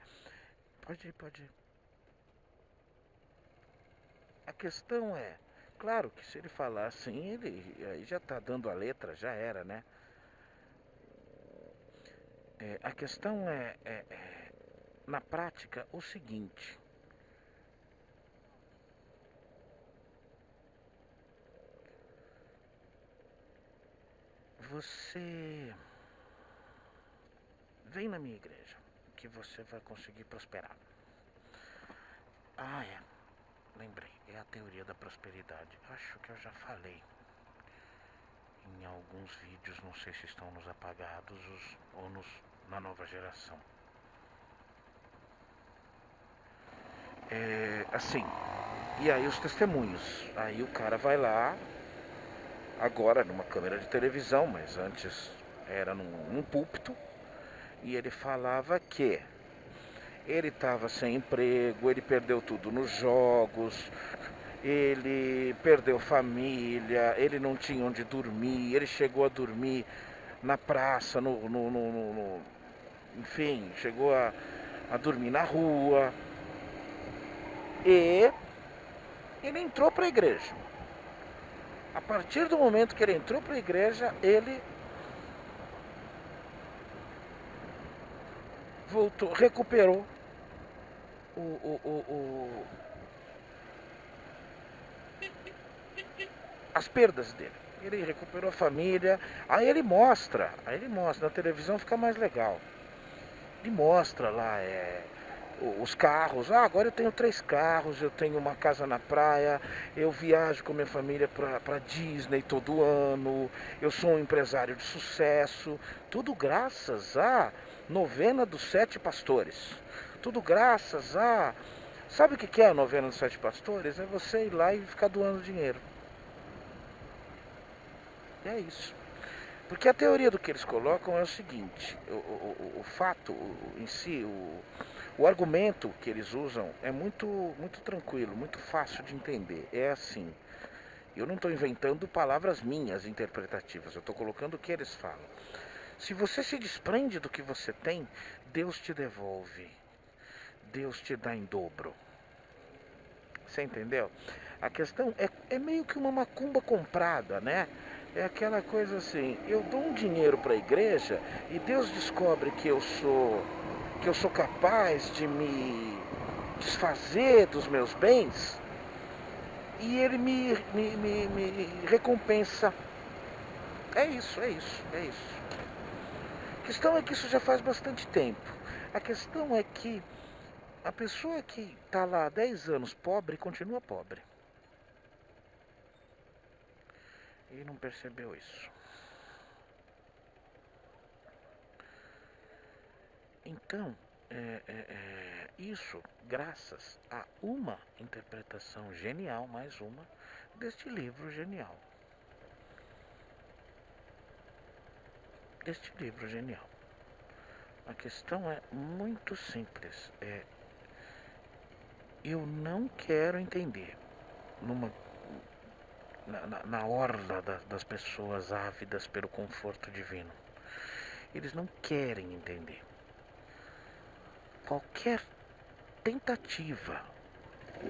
Pode ir. A questão é... Claro que se ele falar assim, ele aí já está dando a letra, já era, né? A questão na prática, o seguinte. Você vem na minha igreja, que você vai conseguir prosperar. Lembrei, é a teoria da prosperidade. Acho que eu já falei em alguns vídeos, não sei se estão nos apagados ou na nova geração. Assim, e aí os testemunhos. Aí o cara vai lá, agora numa câmera de televisão, mas antes era num púlpito, e ele falava que ele estava sem emprego, ele perdeu tudo nos jogos, ele perdeu família, ele não tinha onde dormir, ele chegou a dormir na praça, enfim, chegou a dormir na rua. E ele entrou para a igreja. A partir do momento que ele entrou para a igreja, ele voltou, recuperou as perdas dele. Ele recuperou a família. Aí ele mostra, na televisão fica mais legal. Ele mostra lá os carros. Agora eu tenho 3 carros, eu tenho uma casa na praia, eu viajo com minha família para Disney todo ano, eu sou um empresário de sucesso. Tudo graças à novena dos 7 pastores. Tudo graças a... Sabe o que é a novena dos 7 pastores? É você ir lá e ficar doando dinheiro. E é isso. Porque a teoria do que eles colocam é o seguinte, o fato em si, o argumento que eles usam é muito tranquilo, muito fácil de entender. É assim, eu não estou inventando palavras minhas interpretativas, eu estou colocando o que eles falam. Se você se desprende do que você tem, Deus te devolve, Deus te dá em dobro. Você entendeu? A questão é meio que uma macumba comprada, né? É aquela coisa assim, eu dou um dinheiro para a igreja e Deus descobre que eu sou capaz de me desfazer dos meus bens e ele me recompensa. É isso. A questão é que isso já faz bastante tempo. A questão é que a pessoa que está lá há 10 anos pobre continua pobre. E não percebeu isso. Então, isso graças a uma interpretação genial, mais uma, deste livro genial. A questão é muito simples. Eu não quero entender na orla das pessoas ávidas pelo conforto divino. Eles não querem entender. Qualquer tentativa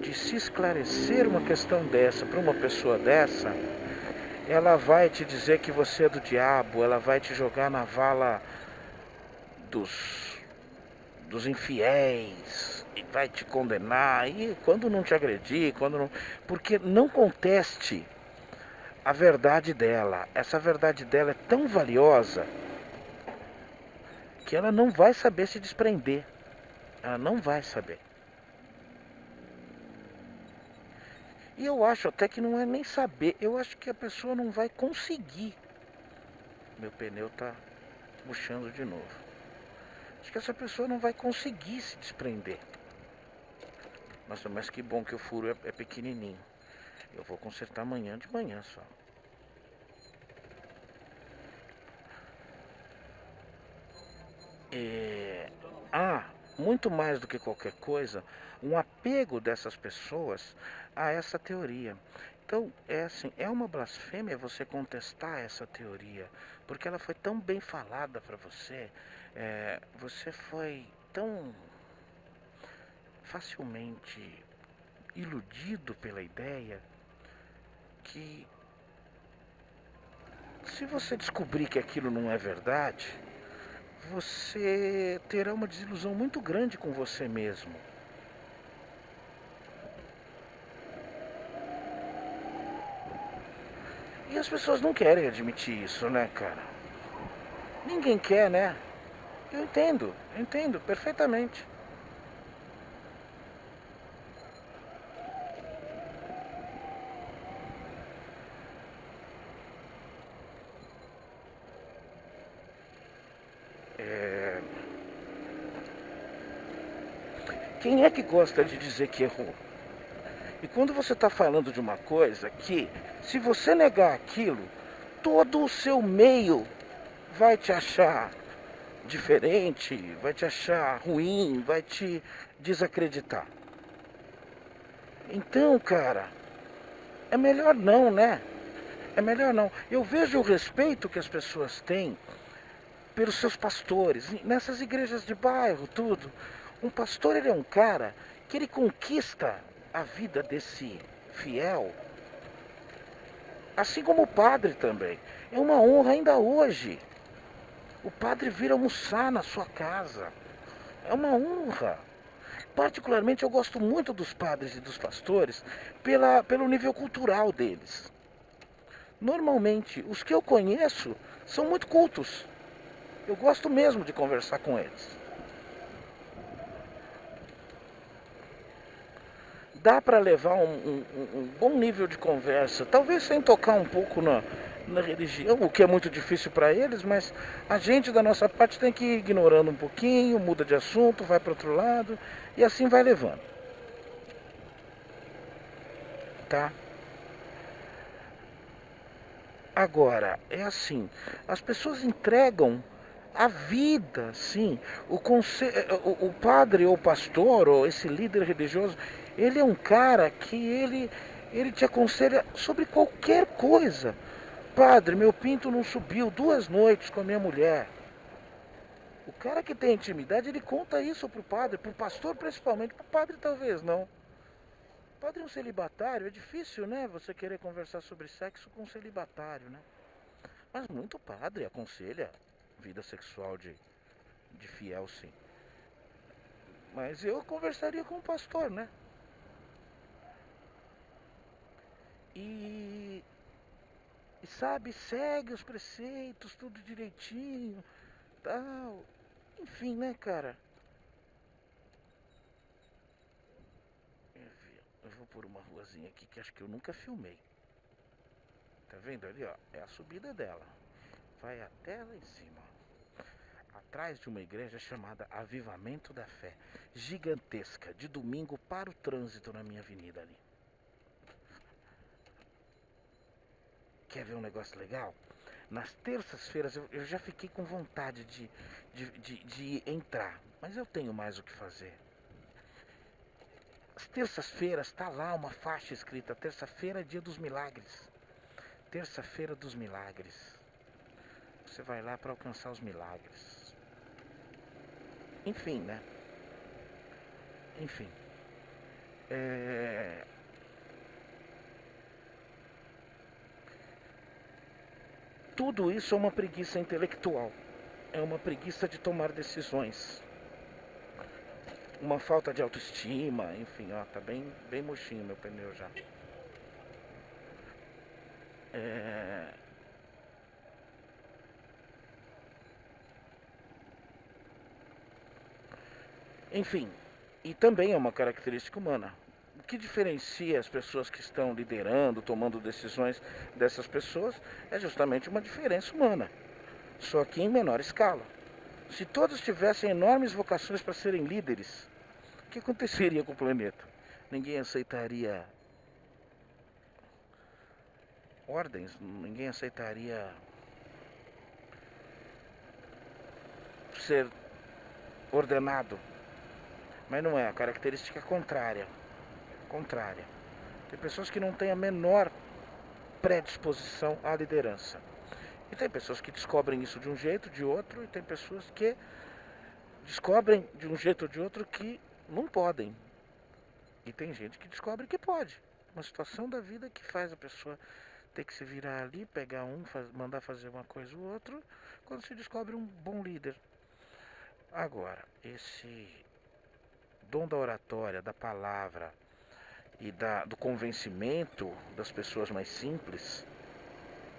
de se esclarecer uma questão dessa para uma pessoa dessa, ela vai te dizer que você é do diabo, ela vai te jogar na vala dos infiéis e vai te condenar. E quando não te agredir, porque não conteste a verdade dela. Essa verdade dela é tão valiosa que ela não vai saber se desprender. Ela não vai saber. E eu acho até que não é nem saber. Eu acho que a pessoa não vai conseguir. Meu pneu tá murchando de novo. Acho que essa pessoa não vai conseguir se desprender. Nossa, mas que bom que o furo é pequenininho. Eu vou consertar amanhã de manhã só. Muito mais do que qualquer coisa, um apego dessas pessoas a essa teoria. Então, é uma blasfêmia você contestar essa teoria, porque ela foi tão bem falada para você, você foi tão facilmente iludido pela ideia, que se você descobrir que aquilo não é verdade, você terá uma desilusão muito grande com você mesmo. E as pessoas não querem admitir isso, né, cara? Ninguém quer, né? Eu entendo perfeitamente. Quem é que gosta de dizer que errou? E quando você está falando de uma coisa que, se você negar aquilo, todo o seu meio vai te achar diferente, vai te achar ruim, vai te desacreditar. Então, cara, é melhor não, né? É melhor não. Eu vejo o respeito que as pessoas têm pelos seus pastores, nessas igrejas de bairro, tudo. Um pastor, ele é um cara que ele conquista a vida desse fiel, assim como o padre também. É uma honra ainda hoje. O padre vir almoçar na sua casa. É uma honra. Particularmente eu gosto muito dos padres e dos pastores pelo nível cultural deles. Normalmente, os que eu conheço são muito cultos. Eu gosto mesmo de conversar com eles. Dá para levar um bom nível de conversa, talvez sem tocar um pouco na religião, o que é muito difícil para eles, mas a gente da nossa parte tem que ir ignorando um pouquinho, muda de assunto, vai para outro lado e assim vai levando. Tá? Agora, é assim, as pessoas entregam a vida, sim. O padre ou pastor ou esse líder religioso, ele é um cara que ele te aconselha sobre qualquer coisa. Padre, meu pinto não subiu 2 noites com a minha mulher. O cara que tem intimidade, ele conta isso pro padre, pro pastor principalmente, pro padre talvez não. O padre é um celibatário, é difícil, né, você querer conversar sobre sexo com um celibatário, né? Mas muito padre aconselha vida sexual de fiel, sim. Mas eu conversaria com o pastor, né? E sabe, segue os preceitos, tudo direitinho, tal. Enfim, né, cara? Eu vou por uma ruazinha aqui que acho que eu nunca filmei. Tá vendo ali, ó? É a subida dela. Vai até lá em cima. Atrás de uma igreja chamada Avivamento da Fé. Gigantesca. De domingo para o trânsito na minha avenida ali. Quer ver um negócio legal? Nas terças-feiras eu já fiquei com vontade de entrar. Mas eu tenho mais o que fazer. As terças-feiras tá lá uma faixa escrita: terça-feira é dia dos milagres. Terça-feira dos milagres. Você vai lá para alcançar os milagres. Enfim, né? Enfim. Tudo isso é uma preguiça intelectual. É uma preguiça de tomar decisões. Uma falta de autoestima, enfim, ó, tá bem murchinho meu pneu já. Enfim, e também é uma característica humana. O que diferencia as pessoas que estão liderando, tomando decisões dessas pessoas, é justamente uma diferença humana, só que em menor escala. Se todos tivessem enormes vocações para serem líderes, o que aconteceria com o planeta? Ninguém aceitaria ordens, ninguém aceitaria ser ordenado. Mas não é, a característica é contrária. Contrária. Tem pessoas que não têm a menor predisposição à liderança. E tem pessoas que descobrem isso de um jeito, de outro, e tem pessoas que descobrem de um jeito ou de outro que não podem. E tem gente que descobre que pode. Uma situação da vida que faz a pessoa ter que se virar ali, pegar mandar fazer uma coisa ou outra, quando se descobre um bom líder. Agora, esse dom da oratória, da palavra e do convencimento das pessoas mais simples,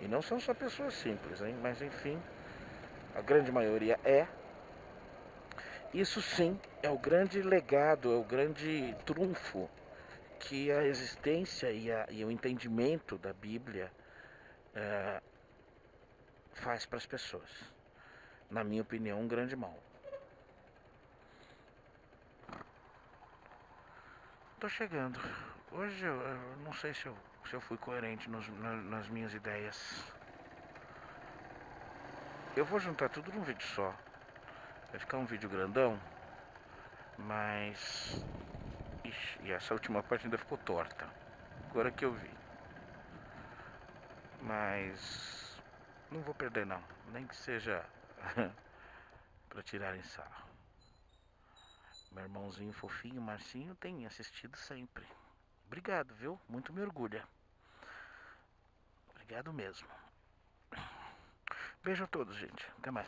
e não são só pessoas simples, hein? Mas enfim, a grande maioria é. Isso sim é o grande legado, é o grande trunfo que a existência e o entendimento da Bíblia faz para as pessoas. Na minha opinião, um grande mal. Tô chegando. Hoje eu não sei se eu fui coerente nas minhas ideias. Eu vou juntar tudo num vídeo só. Vai ficar um vídeo grandão, mas... Ixi, e essa última parte ainda ficou torta. Agora que eu vi. Mas... não vou perder não. Nem que seja pra tirarem sarro. Meu irmãozinho fofinho, Marcinho, tem assistido sempre. Obrigado, viu? Muito me orgulha. Obrigado mesmo. Beijo a todos, gente. Até mais.